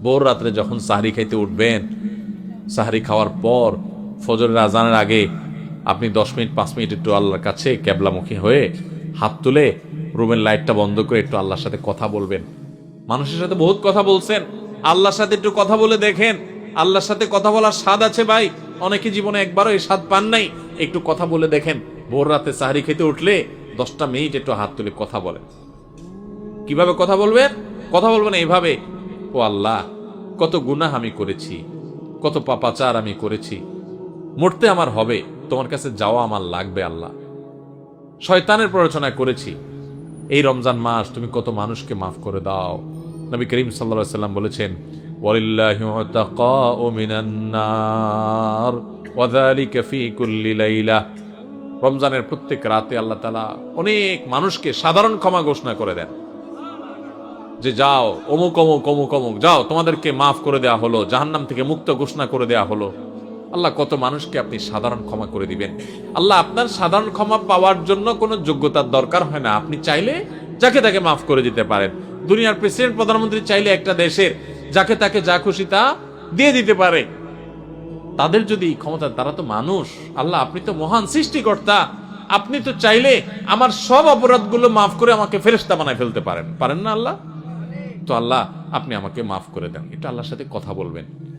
ভোর রাত্রে যখন সাহরি খাইতে উঠবেন, সাহরি খাওয়ার পর ফজরের আজানের আগে আপনি 10 মিনিট 5 মিনিট একটু আল্লাহর কাছে ক্যাবলামুখী হয়ে হাত তুলে রুমের লাইটটা বন্ধ করে একটু আল্লাহর সাথে কথা বলবেন। মানুষের সাথে বহুত কথা বলছেন, আল্লাহর সাথে একটু কথা বলে দেখেন। আল্লাহর সাথে কথা বলার স্বাদ আছে ভাই, অনেকে জীবনে একবারও এই স্বাদ পান নাই। একটু কথা বলে দেখেন। ভোর রাতে সাহরি খেতে উঠলে 10টা মিনিট একটু হাত তুলে কথা বলেন। কিভাবে কথা বলবেন? কথা বলবেন এইভাবে, ও আল্লাহ, কত গুনাহ আমি করেছি, কত পাপাচার আমি করেছি, মরতে আমার হবে, তোমার কাছে যাওয়া আমার লাগবে আল্লাহ। শয়তানের প্ররোচনা করেছি, এই রমজান মাস তুমি কত মানুষকে মাফ করে দাও। নবী করিম সাল্লাল্লাহু আলাইহি সাল্লাম বলেছেন, ওয়ালিল্লাহি উতাকাউ মিনান নার ওয়া যালিকা ফি কুল্লি লাইলা। রমজানের প্রত্যেক রাতে আল্লাহ তাআলা অনেক মানুষকে সাধারণ ক্ষমা ঘোষণা করে দেন, যে যাও অমুক অমুক অমুক অমুক, যাও তোমাদেরকে মাফ করে দেওয়া হলো, জাহান্নাম থেকে মুক্ত ঘোষণা করে দেওয়া হলো। আল্লাহ কত মানুষকে আপনি সাধারণ ক্ষমা করে দিবেন। আল্লাহ আপনার সাধারণ ক্ষমা পাওয়ার জন্য কোনো যোগ্যতার দরকার হয় না, আপনি চাইলে যাকে তাকে মাফ করে দিতে পারেন। দুনিয়ার প্রেসিডেন্ট প্রধানমন্ত্রী চাইলে একটা দেশের যাকে তাকে যা খুশি তা দিয়ে দিতে পারে। তাদের যদি ক্ষমতা, তারা তো মানুষ। আল্লাহ আপনি তো মহান সৃষ্টিকর্তা, আপনি তো চাইলে আমার সব অপরাধগুলো মাফ করে আমাকে ফেরেশতা বানায় ফেলতে পারেন, পারেন না আল্লাহ? তো আল্লাহ আপনি আমাকে মাফ করে দেন, এটা আল্লাহর সাথে কথা বলবেন।